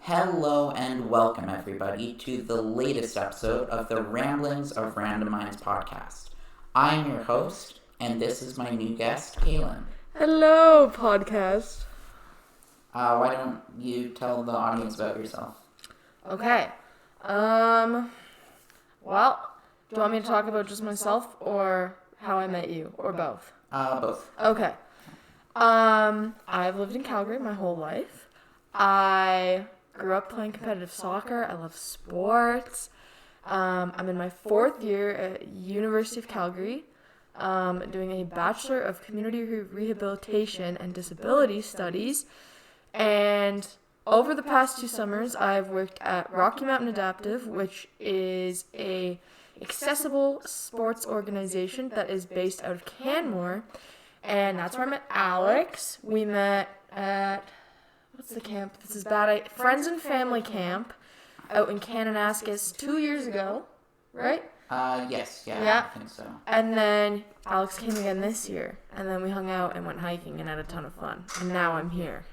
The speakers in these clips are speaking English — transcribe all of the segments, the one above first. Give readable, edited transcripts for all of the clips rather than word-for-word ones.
Hello and welcome everybody to the latest episode of the Ramblings of Random Minds podcast. I'm your host, and this is my new guest, Cailin. Hello, podcast. Why don't you tell the audience about yourself? Okay. Well, do you want me to talk about just myself or how I met you, or both? Both. Okay. I've lived in Calgary my whole life. I grew up playing competitive soccer. I love sports. I'm in my fourth year at University of Calgary, doing a Bachelor of Community Rehabilitation and Disability Studies. And over the past 2 summers, I've worked at Rocky Mountain Adaptive, which is a accessible sports organization that is based out of Canmore. And that's where I met Alex. We met at... what's the camp? This is bad. Friends and Family Camp out in Kananaskis 2 years ago, right? Yes, I think so. And then Alex came again this year, and then we hung out and went hiking and had a ton of fun. And now I'm here.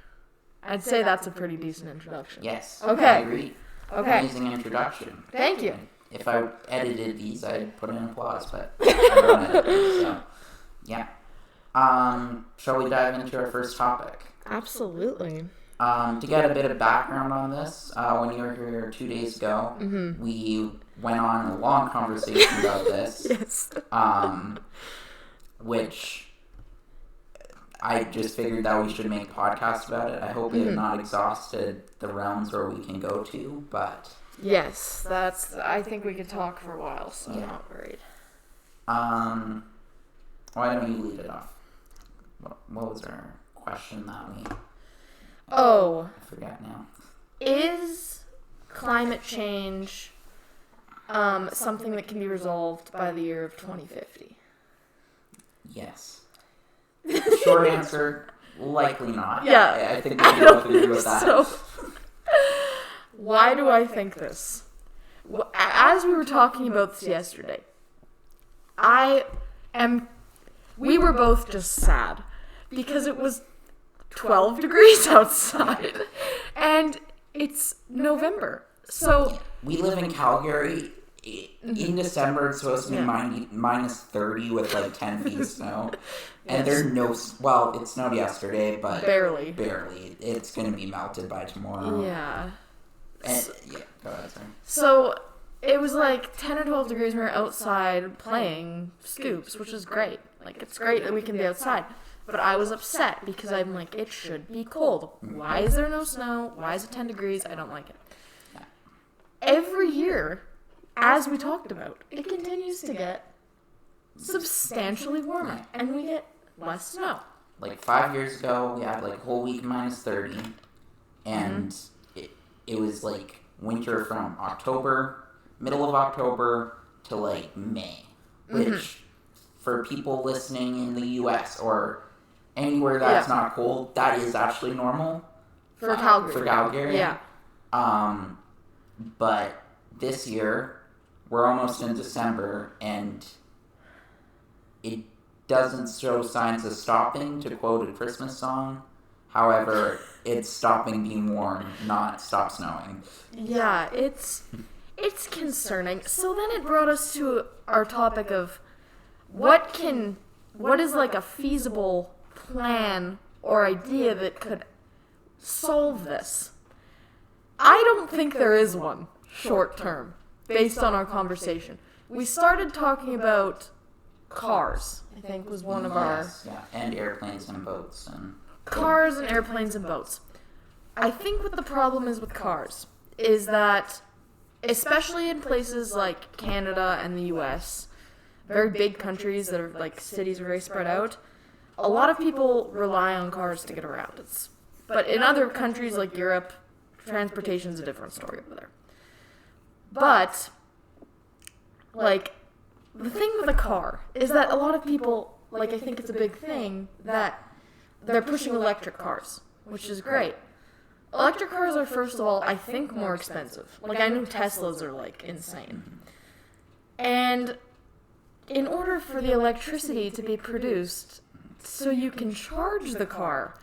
I'd say that's a pretty decent introduction. Yes. Okay. I agree. Okay. Amazing introduction. Thank you. If I edited these, I'd put in applause, but I don't edit them, so yeah. Shall we dive into our first topic? Absolutely. To get a bit of background on this, when you were here 2 days ago, we went on a long conversation about this. Yes. Which I just figured that we should make a podcast about it. I hope we have not exhausted the realms where we can go to, but... Yes, I think we could talk for a while, so I'm not worried. Why don't you lead it off? What was our question that we... I forget now. Is climate change something that can be resolved by the year of 2050? Yes. Short answer, likely not. Yeah. I think we can both agree with that. So, why do I think this? As we were talking about this yesterday, we were both just sad because it was 12 degrees outside and it's November. So we live in Calgary. In December, it's supposed to be minus 30 with like 10 feet of snow. And there's no... Well, it snowed yesterday, but... Barely. It's going to be melted by tomorrow. Yeah. And, go ahead, sorry. So it was like 10 or 12 degrees when we were outside playing scoops, which is great. Like, it's great that we can be outside. But I was upset because I'm like, it should be cold. Why is there no snow? Why is it 10 degrees? I don't like it. Yeah. Every year, as we talked about, it continues to get substantially warmer. And we get less snow. Like 5 years ago, we had like a whole week minus 30. And it was like winter from middle of October to like May. Which, for people listening in the U.S. or... anywhere that's not cold, that is actually normal. For Calgary. For Calgary. Yeah. But this year, we're almost in December, and it doesn't show signs of stopping, to quote a Christmas song. However, it's stopping being warm, not stop snowing. Yeah, it's concerning. So then it brought us to our topic of what is like a feasible plan or idea that could solve this. I don't think there is one short term based on our conversation. We started talking about cars, I think was one of our... Yeah, and airplanes and boats. And cars and airplanes and boats. I think what the problem is with cars is that, especially in places like Canada and the US, very big countries that are like cities are very spread out, a lot of people rely on cars to get around. But in other countries like Europe, transportation is a different story over there. But, like, the thing with a car is that a lot of people, like, I think it's a big thing that they're pushing electric cars, which is great. Electric cars are, first of all, I think more expensive. Like, I know Teslas are, like, insane. And in order for the electricity to be produced so you can charge the car,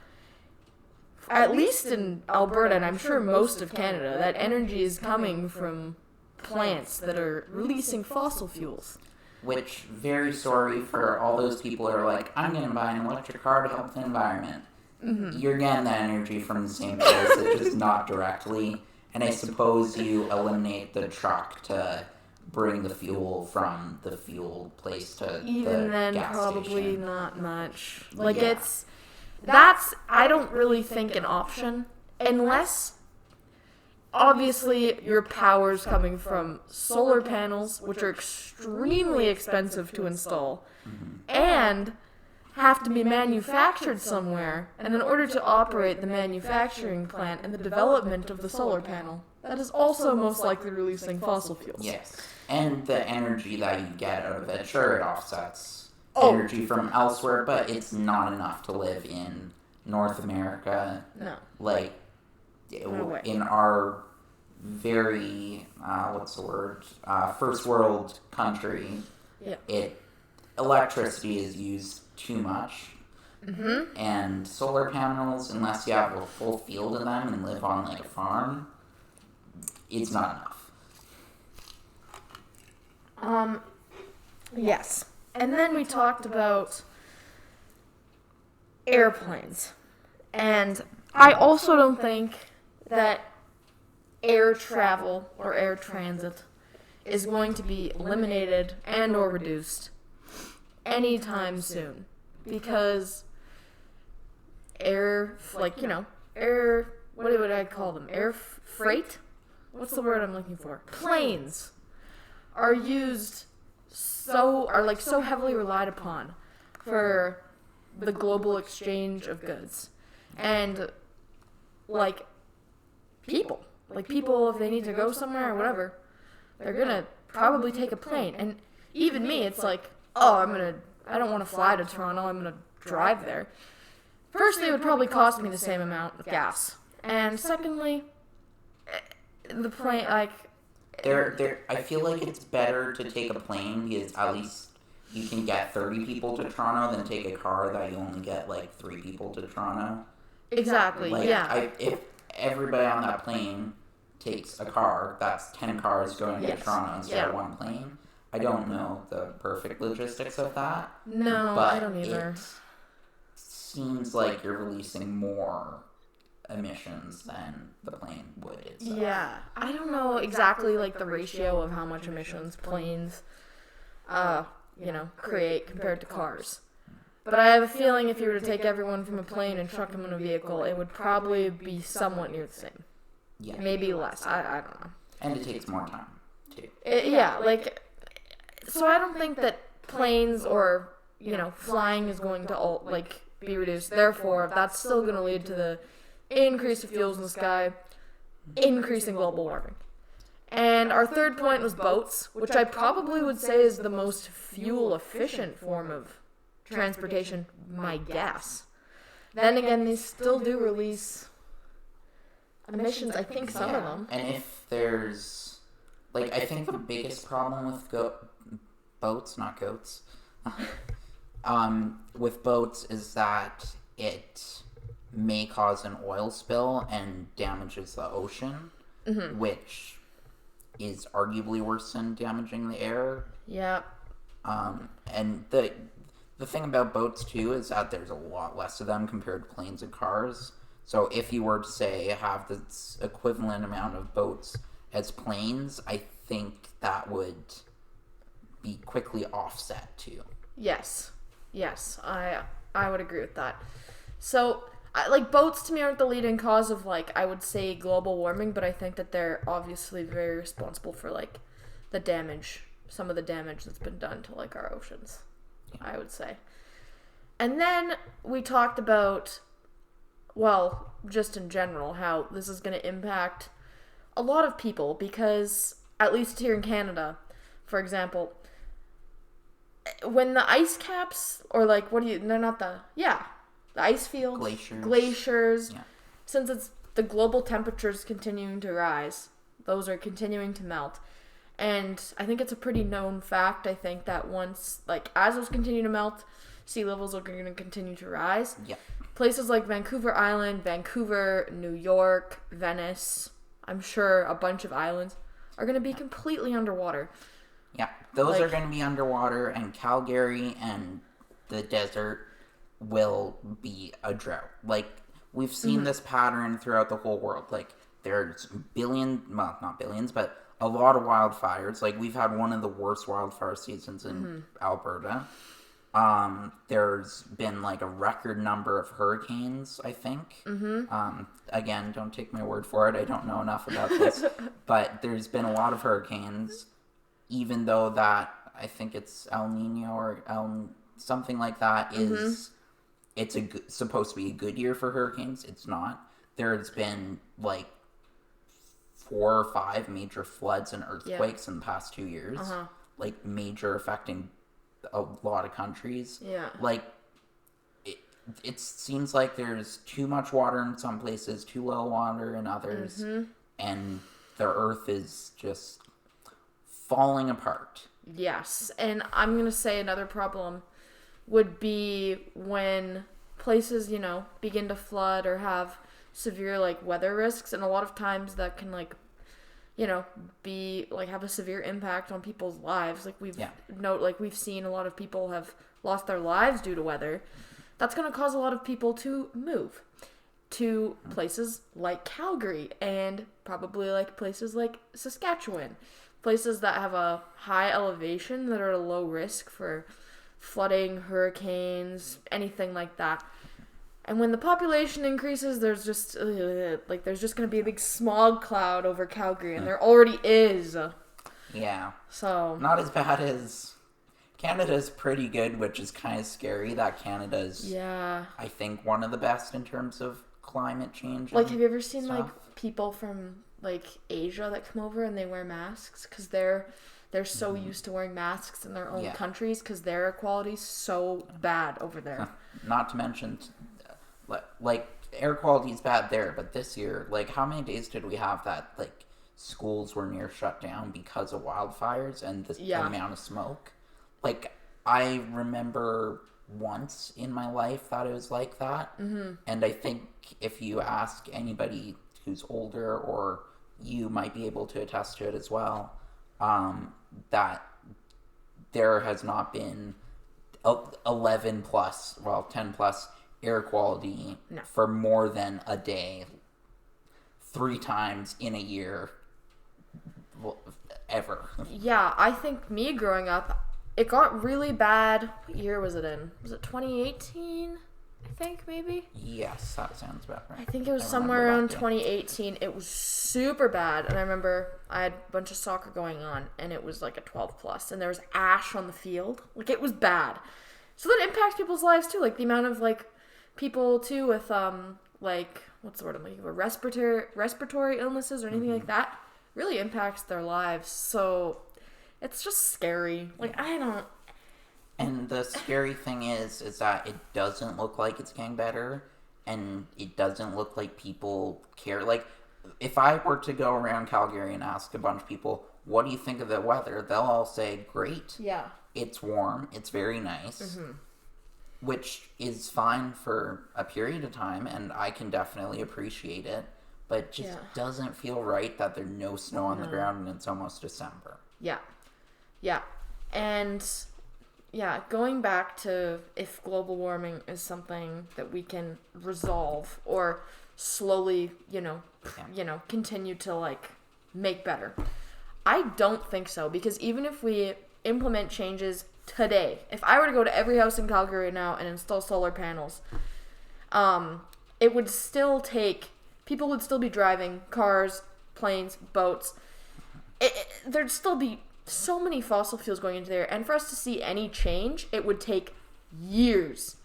at least in Alberta, and I'm sure most of Canada, that energy is coming from plants that are releasing fossil fuels. Which, very sorry for all those people who are like, I'm going to buy an electric car to help the environment. Mm-hmm. You're getting that energy from the same place, it's just not directly. And I suppose you eliminate the truck to bring the fuel from the fuel place to even the then, gas probably station. not much. Like, that's, I don't really think, an option. Unless, obviously, your power's coming from solar panels, which are extremely expensive to install, and have to be manufactured somewhere. And in order to operate the manufacturing plant and the development of the solar panel, that is also most likely releasing fossil fuels. Yes. And the energy that you get out of it, sure, it offsets energy from elsewhere, but it's not enough to live in North America. No. Like, in our very, first world country, electricity is used too much. Mm-hmm. And solar panels, unless you have a full field of them and live on, like, a farm, it's not enough. Yes. And then we talked about airplanes. And I also don't think that air travel or air transit is going to be eliminated and or reduced anytime soon. Because air, what would I call them? Air freight? What's the word I'm looking for? Planes are so heavily relied upon for the global exchange of goods. And, people, if they need to go somewhere or whatever, they're gonna probably take a plane. And even me, it's like, I don't want to fly to Toronto, I'm gonna drive there. Firstly, it would probably cost me the same amount of gas. And secondly, the plane, I feel like it's better to take a plane because at least you can get 30 people to Toronto than take a car that you only get 3 people to Toronto. Exactly, yeah. If everybody on that plane takes a car, that's 10 cars going to Toronto instead of one plane. I don't know the perfect logistics of that. No, but I don't either. It seems like you're releasing more emissions than the plane would itself. Yeah, I don't know exactly the ratio of how much emissions planes create compared to cars. But I have a feeling if you were to take everyone from a plane and truck them in a vehicle, it would probably be somewhat near the same. Yeah. Maybe less. I don't know. And it takes more time, too. So I don't think that planes or, flying is going to, be reduced. Therefore, that's still going to lead to the increase of fuels in the sky, increasing global warming. And our third point was boats, which I probably would say is the most fuel-efficient form of transportation, my guess. Then again, they still do release emissions, I think some of them. And if there's, I think the biggest problem with boats, not goats, with boats is that it may cause an oil spill and damages the ocean, which is arguably worse than damaging the air. Yeah. And the thing about boats, too, is that there's a lot less of them compared to planes and cars. So if you were to, say, have the equivalent amount of boats as planes, I think that would be quickly offset, too. Yes, I would agree with that. So, boats to me aren't the leading cause of, I would say global warming, but I think that they're obviously very responsible for, the damage, some of the damage that's been done to, our oceans, I would say. And then we talked about, just in general, how this is going to impact a lot of people because, at least here in Canada, for example, when the ice caps, or they're not the ice fields, glaciers, since it's the global temperatures continuing to rise, those are continuing to melt. And I think it's a pretty known fact, I think, that once, as those continue to melt, sea levels are going to continue to rise. Yeah. places like Vancouver Island, Vancouver, New York, Venice, I'm sure a bunch of islands are going to be completely underwater. Yeah, those are going to be underwater, and Calgary and the desert will be a drought. Like, we've seen this pattern throughout the whole world. Like, there's not billions, but a lot of wildfires. Like, we've had one of the worst wildfire seasons in Alberta. There's been, like, a record number of hurricanes, I think. Again, don't take my word for it. I don't know enough about this. But there's been a lot of hurricanes, even though that, I think it's El Nino or something like that, it's supposed to be a good year for hurricanes. It's not. There's been, like, 4 or 5 major floods and earthquakes in the past 2 years. Like, major, affecting a lot of countries. Yeah. Like, it seems like there's too much water in some places, too little water in others, and the earth is just falling apart. Yes, and I'm going to say another problem would be when places, begin to flood or have severe, like, weather risks, and a lot of times that can, like, be, like, have a severe impact on people's lives. Like, we've seen a lot of people have lost their lives due to weather. That's going to cause a lot of people to move to places like Calgary and probably, like, places like Saskatchewan. Places that have a high elevation that are at a low risk for flooding, hurricanes, anything like that. And when the population increases, there's just going to be a big smog cloud over Calgary, and there already is. Yeah. So not as bad as Canada's pretty good, which is kind of scary that Canada's, I think, one of the best in terms of climate change. Like, have you ever seen like people from like Asia that come over and they wear masks because they're so used to wearing masks in their own countries because their air quality's so bad over there. Not to mention, like, air quality's bad there, but this year, like, how many days did we have that, like, schools were near shut down because of wildfires and the amount of smoke? Like, I remember once in my life that it was like that, and I think if you ask anybody who's older, or you might be able to attest to it as well, that there has not been 10 plus air quality for more than a day 3 times in a year ever. Yeah, I think me growing up, it got really bad. What year was it in? Was it 2018? I think, maybe? Yes, that sounds about right. I think it was somewhere around 2018. It was super bad. And I remember I had a bunch of soccer going on, and it was like a 12 plus. And there was ash on the field. Like, it was bad. So that impacts people's lives, too. Like, the amount of, like, people, too, with, like, what's the word I'm looking for? Respiratory illnesses or anything like that really impacts their lives. So it's just scary. Like, I don't... And the scary thing is that it doesn't look like it's getting better, and it doesn't look like people care. Like, if I were to go around Calgary and ask a bunch of people, what do you think of the weather? They'll all say, great. Yeah. It's warm. It's very nice. Which is fine for a period of time, and I can definitely appreciate it. But it just doesn't feel right that there's no snow on the ground and it's almost December. Yeah. Yeah. And... yeah, going back to if global warming is something that we can resolve or slowly, continue to, like, make better. I don't think so, because even if we implement changes today, if I were to go to every house in Calgary now and install solar panels, it would still take, people would still be driving cars, planes, boats. There'd still be so many fossil fuels going into there, and for us to see any change, it would take years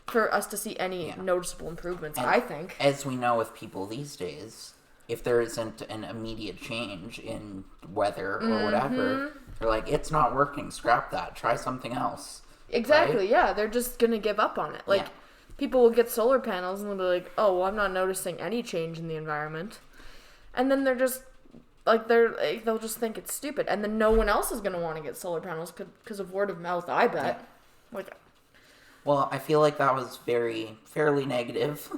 for us to see any noticeable improvements, and I think. As we know with people these days, if there isn't an immediate change in weather or whatever, they're like, it's not working, scrap that, try something else. Exactly, right? Yeah, they're just gonna give up on it. Like, people will get solar panels and they'll be like, oh, well, I'm not noticing any change in the environment. And then they're just... like, they'll just think it's stupid. And then no one else is going to want to get solar panels because of word of mouth, I bet. Like, Well, I feel like that was fairly negative.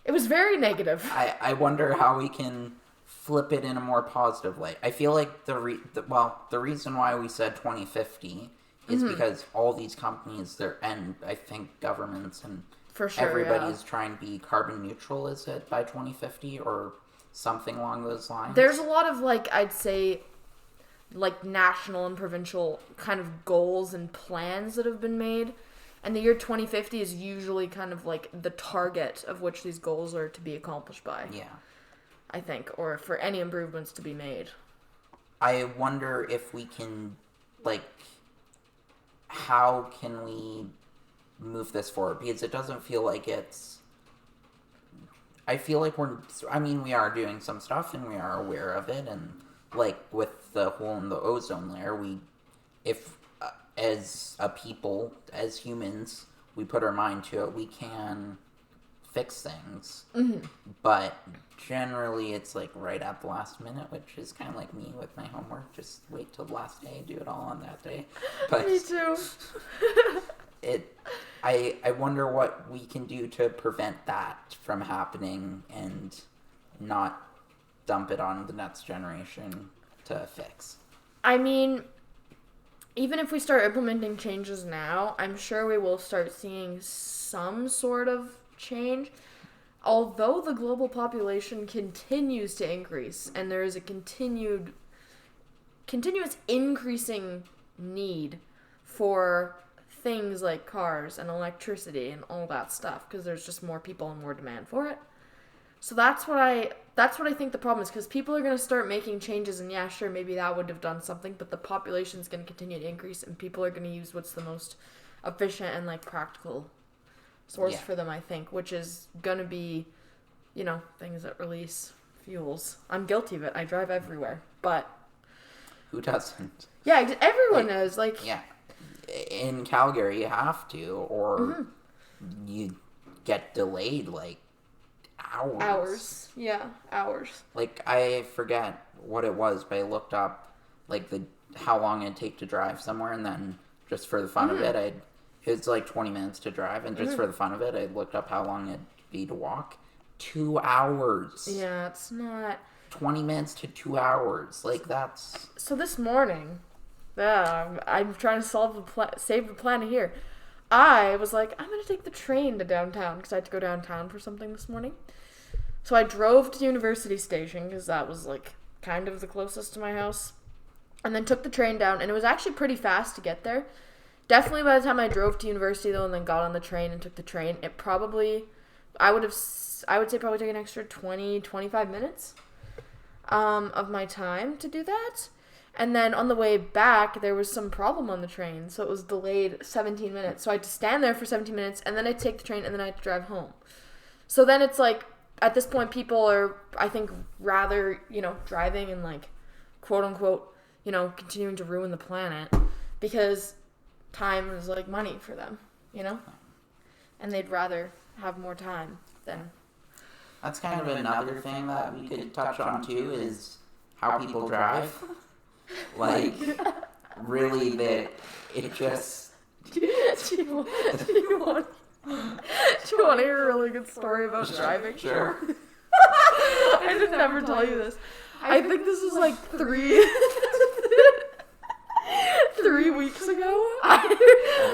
It was very negative. I wonder how we can flip it in a more positive light. I feel like the reason why we said 2050 is because all these companies, and I think governments and For sure, everybody's trying to be carbon neutral, is it, by 2050 or something along those lines? There's a lot of, I'd say, national and provincial kind of goals and plans that have been made. And the year 2050 is usually kind of the target of which these goals are to be accomplished by. Yeah. I think, or for any improvements to be made. I wonder if we can, how can we move this forward? Because it doesn't feel like it's... I feel like we are doing some stuff and we are aware of it, and, with the hole in the ozone layer, as a people, as humans, we put our mind to it, we can fix things. Mm-hmm. But generally, it's right at the last minute, which is kind of like me with my homework. Just wait till the last day, do it all on that day. But Me too. I wonder what we can do to prevent that from happening and not dump it on the next generation to fix. I mean, even if we start implementing changes now, I'm sure we will start seeing some sort of change. Although the global population continues to increase and there is a continuous increasing need for things like cars and electricity and all that stuff, because there's just more people and more demand for it. So that's what I think the problem is, because people are going to start making changes, and yeah, sure, maybe that would have done something, but the population is going to continue to increase, and people are going to use what's the most efficient and practical source for them, I think, which is going to be, things that release fuels. I'm guilty of it. I drive everywhere, but... Who doesn't? Yeah, everyone knows. Yeah. In Calgary, you have to, or you get delayed, hours. Hours. Yeah, hours. I forget what it was, but I looked up, how long it'd take to drive somewhere, and then just for the fun of it, it was 20 minutes to drive, and just for the fun of it, I looked up how long it'd be to walk. 2 hours. Yeah, it's not... 20 minutes to 2 hours. That's... So this morning, I'm trying to save the planet here. I was I'm going to take the train to downtown, because I had to go downtown for something this morning. So I drove to University Station, because that was, kind of the closest to my house. And then took the train down, and it was actually pretty fast to get there. Definitely by the time I drove to university, though, and then got on the train and took the train, it probably... I would say probably take an extra 20, 25 minutes of my time to do that. And then on the way back, there was some problem on the train, so it was delayed 17 minutes. So I had to stand there for 17 minutes, and then I'd take the train, and then I had to drive home. So then it's at this point, people are, I think, rather, driving and, quote-unquote, continuing to ruin the planet, because time is, money for them, And they'd rather have more time than... That's kind of another thing that we could touch on, too, is how people drive. Really, that it just... Do you want to hear a really good story about driving? Sure. I did never tell you this. I think this is 3 weeks ago. I've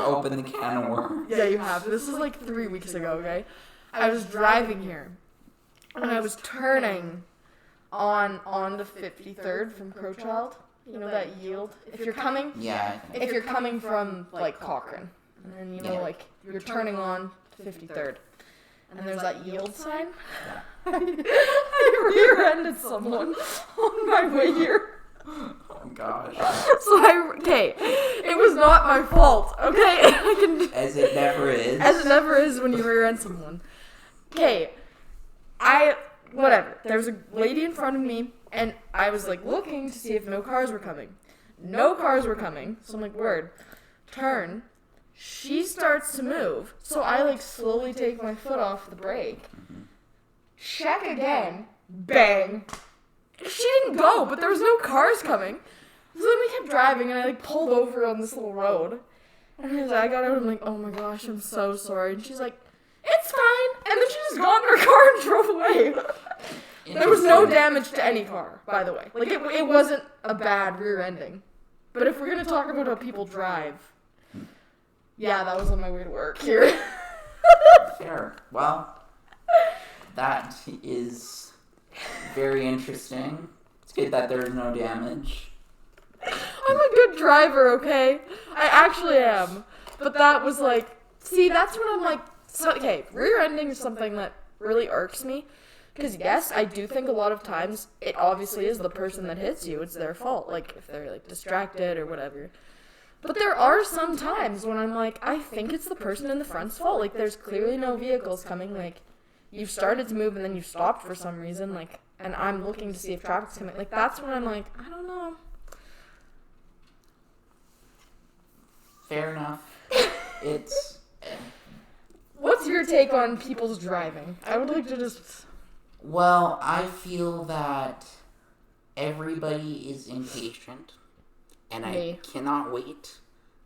opened the can of worms. Yeah, you have. This is 3 weeks ago, okay? I was driving here, and I was turning on the 53rd from Crowchild. You know that yield? If you're coming... Yeah. If you're coming from, Cochrane, and then, you're turning on 53rd, and there's that yield sign. I rear-ended someone on my way here. Oh, gosh. So it was not my fault, okay? As it never is. As it never is when you rear-end someone. Okay, whatever. There was a lady in front of me, and I was, looking to see if no cars were coming. No cars were coming, so I'm word. Turn. She starts to move, so I, slowly take my foot off the brake. Check again. Bang. She didn't go, but there was no cars coming. So then we kept driving, and I, pulled over on this little road. And I got out, I'm like, oh my gosh, I'm so sorry. And she's like, it's fine. And then she just got in her car and drove away. There was no damage to any car, by the way. Like, it wasn't a bad rear ending. But if we're going to talk about how people drive, yeah, that was on my way to work here. Fair. Well, that is very interesting. It's good that there's no damage. I'm a good driver, okay? I actually am. But that was like, see, that's when I'm like, okay, rear ending is something that really irks me. Because yes, I do think a lot of times it obviously is the person that hits you. It's their fault. Like, if they're like distracted or whatever. But there are some times when I'm like, I think it's the person in the front's fault. Like, there's clearly no vehicles coming. Like, you've started to move and then you stopped for some reason. Like, and I'm looking to see if traffic's coming. Like, that's when I'm like, I don't know. Fair enough. It's... What's your take on people's driving? I would like to just... Well, I feel that everybody is impatient, and I cannot wait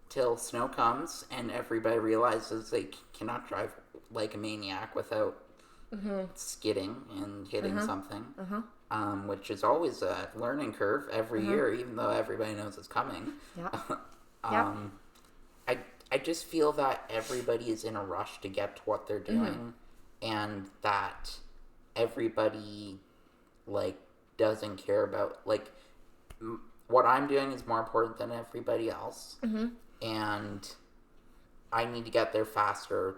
till snow comes and everybody realizes they cannot drive like a maniac without skidding and hitting something, which is always a learning curve every year, even though everybody knows it's coming. Yeah. I just feel that everybody is in a rush to get to what they're doing, and that everybody, like, doesn't care about, like, what I'm doing is more important than everybody else, and I need to get there faster,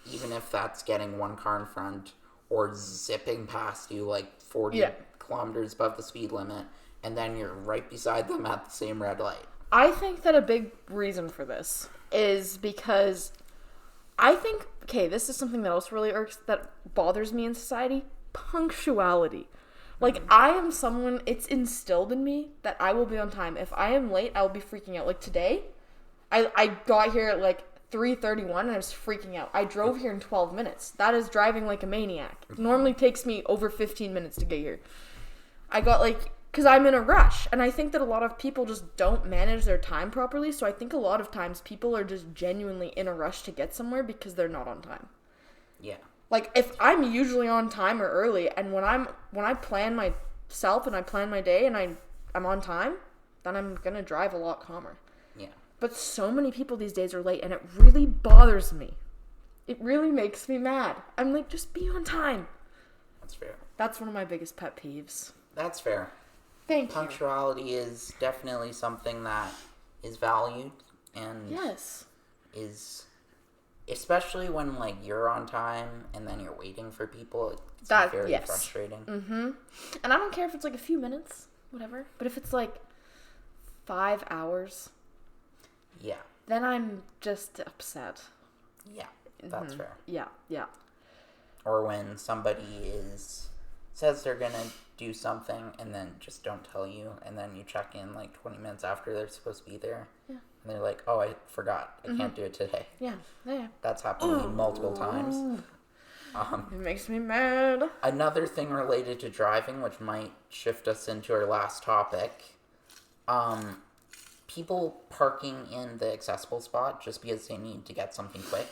even if that's getting one car in front, or zipping past you, like, 40 kilometers above the speed limit, and then you're right beside them at the same red light. I think that a big reason for this is because I think, okay, this is something that also really that bothers me in society, punctuality. Like, I am someone, it's instilled in me that I will be on time. If I am late, I will be freaking out. Like, today, I got here at, like, 3:31 and I was freaking out. I drove here in 12 minutes. That is driving like a maniac. It normally takes me over 15 minutes to get here. I got, like... Because I'm in a rush, and I think that a lot of people just don't manage their time properly, so I think a lot of times people are just genuinely in a rush to get somewhere because they're not on time. Yeah. Like, if I'm usually on time or early, and when I plan myself and I plan my day and I'm on time, then I'm gonna drive a lot calmer. Yeah. But so many people these days are late, and it really bothers me. It really makes me mad. I'm like, just be on time. That's fair. That's one of my biggest pet peeves. That's fair. Thank you. Punctuality is definitely something that is valued and is, especially when, like, you're on time and then you're waiting for people, it's very frustrating. And I don't care if it's like a few minutes, whatever, but if it's like 5 hours, then I'm just upset. Yeah, that's fair. Yeah. Or when somebody says they're gonna do something and then just don't tell you, and then you check in like 20 minutes after they're supposed to be there, and they're like, oh, I forgot, I can't do it today. Yeah. That's happened to me multiple times. It makes me mad. Another thing related to driving, which might shift us into our last topic, people parking in the accessible spot just because they need to get something quick.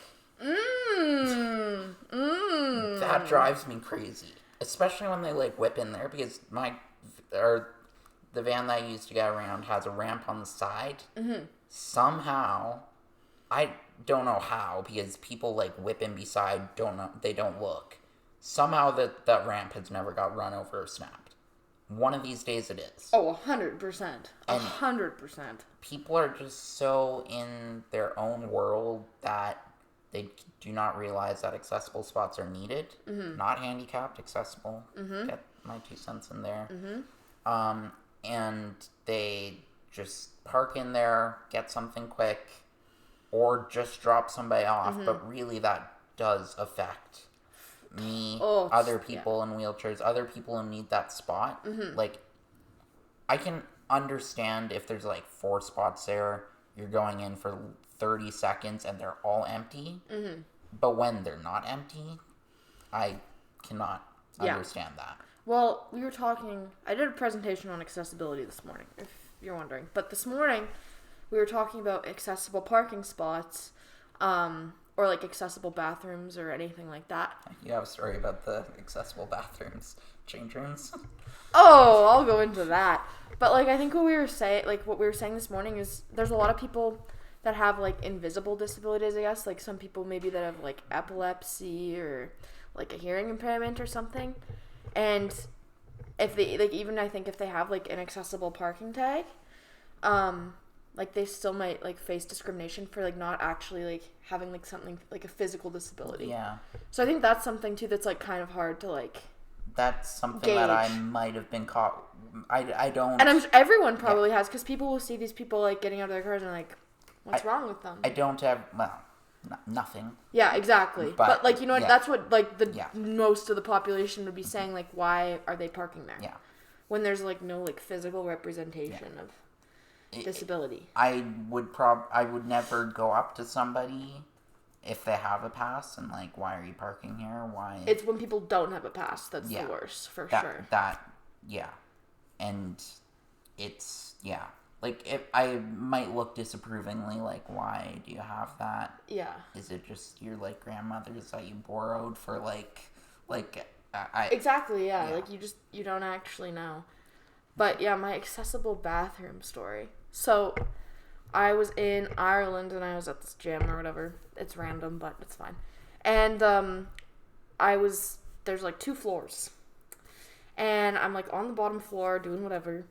That drives me crazy. Especially when they, like, whip in there, because the van that I used to get around has a ramp on the side. Somehow, I don't know how, because people, like, whip in beside, they don't look. Somehow that ramp has never got run over or snapped. One of these days it is. Oh, 100%. 100%. People are just so in their own world that they do not realize that accessible spots are needed. Not handicapped, accessible. Get my 2 cents in there. And they just park in there, get something quick, or just drop somebody off. But really that does affect me, other people in wheelchairs, other people who need that spot. Like, I can understand if there's like 4 spots there, you're going in for 30 seconds and they're all empty. But when they're not empty, I cannot understand that. Well, I did a presentation on accessibility this morning, if you're wondering. But this morning, we were talking about accessible parking spots, or like accessible bathrooms or anything like that. You have a story about the accessible bathrooms, change rooms. Oh, I'll go into that. But like, I think what we were saying this morning is there's a lot of people that have like invisible disabilities, I guess, like some people maybe that have like epilepsy or like a hearing impairment or something. And if they like, even I think if they have like an accessible parking tag, like they still might like face discrimination for like not actually like having like something like a physical disability. Yeah. So I think that's something too that's like kind of hard to like That's something gauge. that I might have been caught. I don't. And everyone probably has, because people will see these people like getting out of their cars and like, what's wrong with them? I don't have, well, nothing. Yeah, exactly. But like, you know what? Yeah. That's what like the most of the population would be saying, like, why are they parking there? Yeah. When there's like no like physical representation of disability. I would never go up to somebody if they have a pass and like, why are you parking here? Why? It's when people don't have a pass that's the worst, for sure. And it's, like, if I might look disapprovingly, like, why do you have that? Yeah. Is it just your, like, grandmother's that you borrowed for, Exactly, yeah. Like, you don't actually know. But, yeah, my accessible bathroom story. So, I was in Ireland, and I was at this gym or whatever. It's random, but it's fine. And, there's, like, 2 floors. And I'm, like, on the bottom floor doing whatever.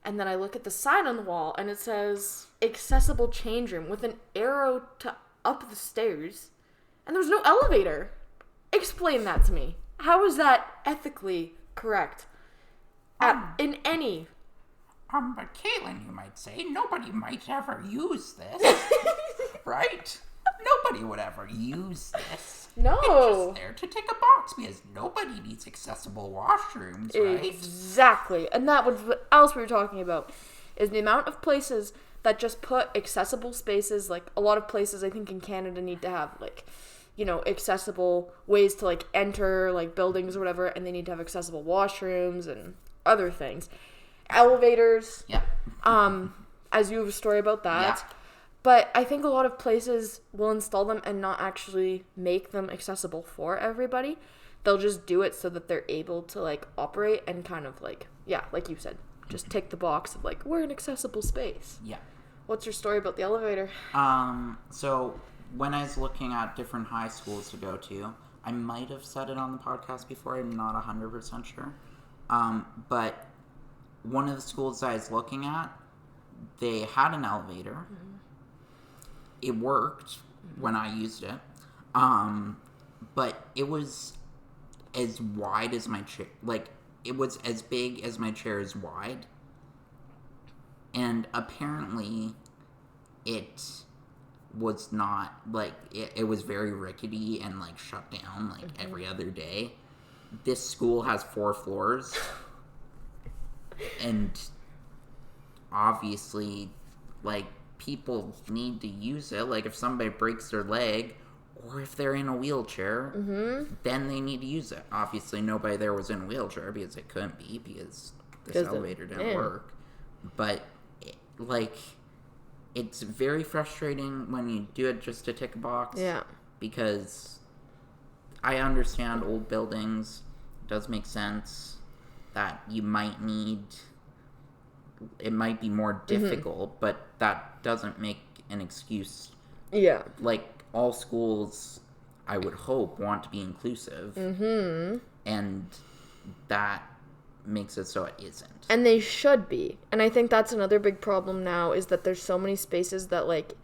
And then I look at the sign on the wall, and it says, accessible change room, with an arrow to up the stairs. And there's no elevator. Explain that to me. How is that ethically correct? In any... But Cailin, you might say, nobody might ever use this. Right? Nobody would ever use this. No. It's just there to tick a box because nobody needs accessible washrooms, right? Exactly. And that was what else we were talking about, is the amount of places that just put accessible spaces. Like, a lot of places I think in Canada need to have, like, you know, accessible ways to, like, enter, like, buildings or whatever, and they need to have accessible washrooms and other things. Elevators. Yeah. As you have a story about that. Yeah. But I think a lot of places will install them and not actually make them accessible for everybody. They'll just do it so that they're able to, like, operate and kind of, like, yeah, like you said, just tick the box of, like, we're an accessible space. Yeah. What's your story about the elevator? So when I was looking at different high schools to go to, I might have said it on the podcast before, I'm not 100% sure. But one of the schools I was looking at, they had an elevator. Mm-hmm. It worked when I used it. But it was as wide as my chair. Like, it was as big as my chair is wide. And apparently, it was not, like, it was very rickety and, like, shut down, like, every other day. This school has 4 floors. And obviously, like, people need to use it. Like, if somebody breaks their leg or if they're in a wheelchair, then they need to use it. Obviously, nobody there was in a wheelchair because it couldn't be, because this elevator didn't work. But, it's very frustrating when you do it just to tick a box. Yeah. Because I understand old buildings. It does make sense that you might need... It might be more difficult, but that doesn't make an excuse. Yeah. Like, all schools, I would hope, want to be inclusive. Mm-hmm. And that makes it so it isn't. And they should be. And I think that's another big problem now, is that there's so many spaces that, like,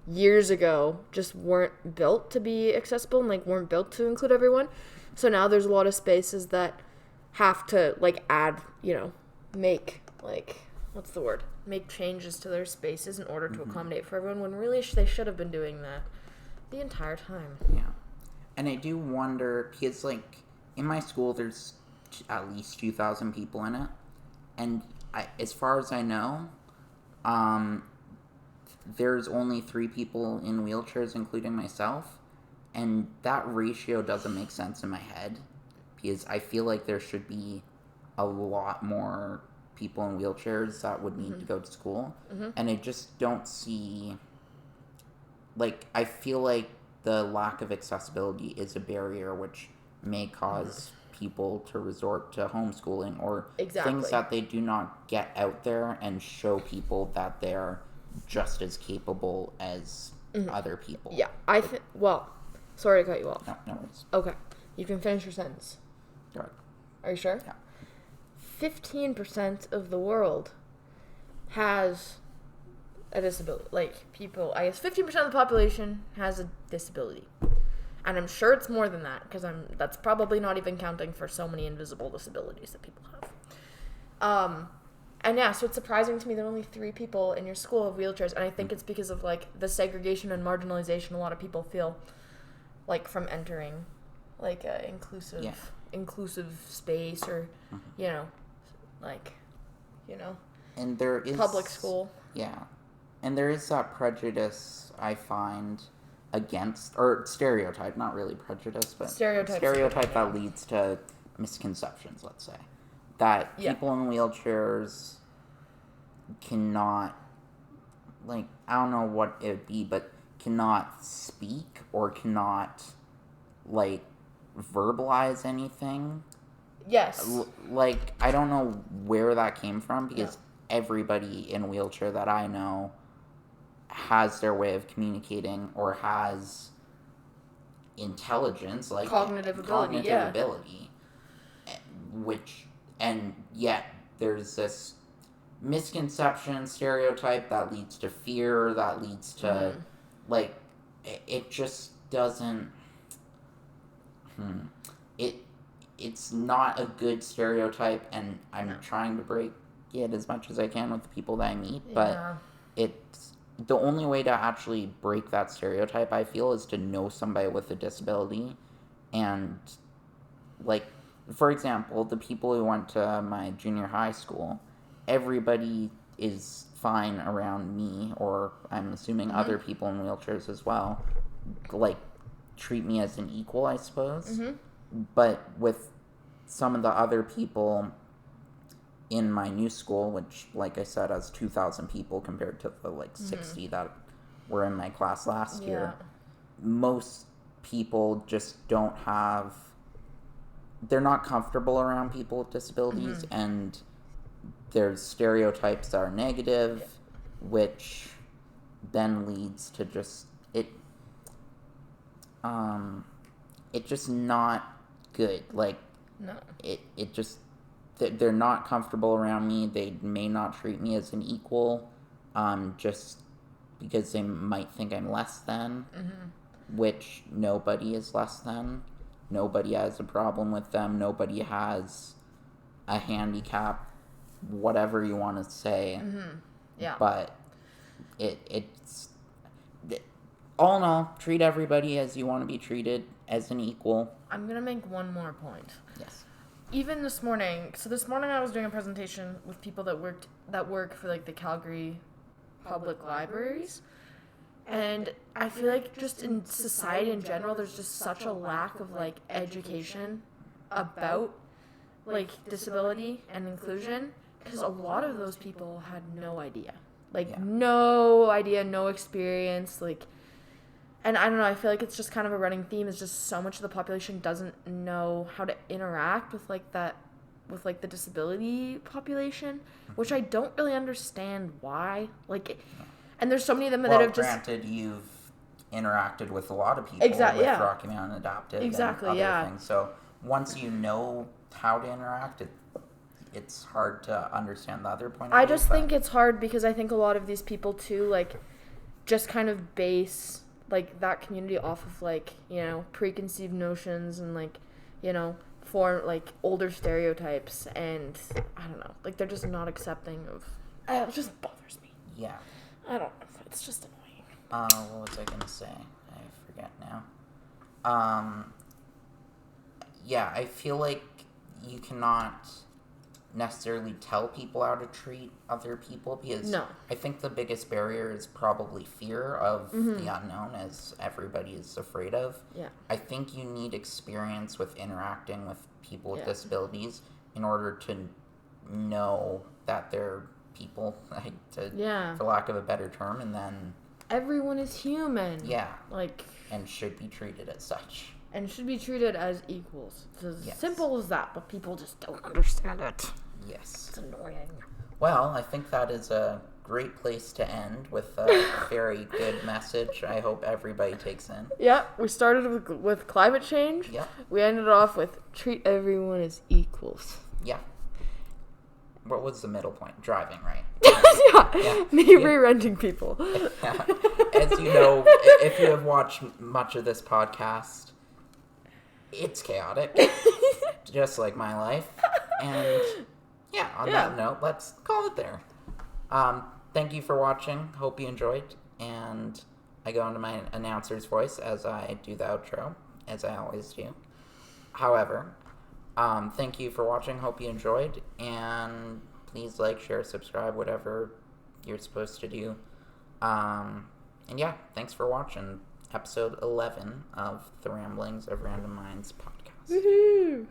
years ago just weren't built to be accessible and, like, weren't built to include everyone. So now there's a lot of spaces that have to, like, add, you know, make, like... What's the word? Make changes to their spaces in order to accommodate for everyone, when really they should have been doing that the entire time. Yeah. And I do wonder, because, like, in my school, there's at least 2,000 people in it. And as far as I know, there's only 3 people in wheelchairs, including myself. And that ratio doesn't make sense in my head, because I feel like there should be a lot more people in wheelchairs that would need to go to school. And I just don't see, like, I feel like the lack of accessibility is a barrier which may cause people to resort to homeschooling or things that they do not get out there and show people that they're just as capable as other people. Yeah, well, sorry to cut you off. No worries. Okay, you can finish your sentence. Go ahead. Are you sure? Yeah. 15% of the world has a disability. Like, people, I guess 15% of the population has a disability. And I'm sure it's more than that, because that's probably not even counting for so many invisible disabilities that people have. And yeah, so it's surprising to me that only 3 people in your school have wheelchairs, and I think it's because of, like, the segregation and marginalization a lot of people feel, like, from entering, like, a inclusive space, or, you know, like, you know, and there is public school. Yeah. And there is that prejudice, I find, against, or stereotype, not really prejudice, but stereotype that leads to misconceptions, let's say. That people in wheelchairs cannot, like, I don't know what it would be, but cannot speak or cannot, like, verbalize anything. Yes. Like, I don't know where that came from, because everybody in a wheelchair that I know has their way of communicating or has intelligence, like cognitive ability, which, and yet there's this misconception, stereotype that leads to fear, that leads to like, it just doesn't, it's not a good stereotype, and I'm trying to break it as much as I can with the people that I meet, but it's the only way to actually break that stereotype, I feel, is to know somebody with a disability. And, like, for example, the people who went to my junior high school, everybody is fine around me, or I'm assuming other people in wheelchairs as well, like, treat me as an equal, I suppose. But with some of the other people in my new school, which, like I said, has 2,000 people compared to the, like, 60 that were in my class last year, most people just don't have, they're not comfortable around people with disabilities, and there's stereotypes that are negative, which then leads to just, it's just not good. Like, it just, they're not comfortable around me. They may not treat me as an equal, just because they might think I'm less than, which nobody is less than. Nobody has a problem with them. Nobody has a handicap, whatever you want to say. But it's all in all, treat everybody as you want to be treated, as an equal. I'm going to make one more point. Yes. Even this morning, I was doing a presentation with people that work for, like, the Calgary public libraries, and I feel like just in society in general, there's just such a lack of, like, education about, like, disability and inclusion, because a lot of those people had no idea, no experience, like. And I don't know, I feel like it's just kind of a running theme, is just so much of the population doesn't know how to interact with, like, the disability population, which I don't really understand why. Like, and there's so many of them that have just... granted, you've interacted with a lot of people with Rocky Mountain Adaptive and other things. So once you know how to interact, it's hard to understand the other point of view. I just think it's hard because I think a lot of these people, too, like, just kind of base, like, that community off of, like, you know, preconceived notions and, like, you know, for, like, older stereotypes, and I don't know, like, they're just not accepting of, it just bothers me. Yeah. I don't know, it's just annoying. What was I gonna say? I forget now. Yeah, I feel like you cannot necessarily tell people how to treat other people, because I think the biggest barrier is probably fear of the unknown, as everybody is afraid of. I think you need experience with interacting with people with disabilities in order to know that they're people, like, Yeah. for lack of a better term, and then Everyone is human. yeah, Like, and should be treated as such. and should be treated as equals. It's as Yes. simple as that, but people just don't understand it. Yes. It's annoying. Well, I think that is a great place to end with a very good message. I hope everybody takes in. Yeah, we started with climate change. Yep. We ended off with treat everyone as equals. Yeah. What was the middle point? Driving, right? Yeah. Me re-renting people. Yeah. As you know, if you have watched much of this podcast, it's chaotic, just like my life. And yeah, on that note, let's call it there. Thank you for watching. Hope you enjoyed. And I go into my announcer's voice as I do the outro, as I always do. However, thank you for watching. Hope you enjoyed. And please like, share, subscribe, whatever you're supposed to do. And yeah, thanks for watching episode 11 of the Ramblings of Random Minds podcast. Woohoo!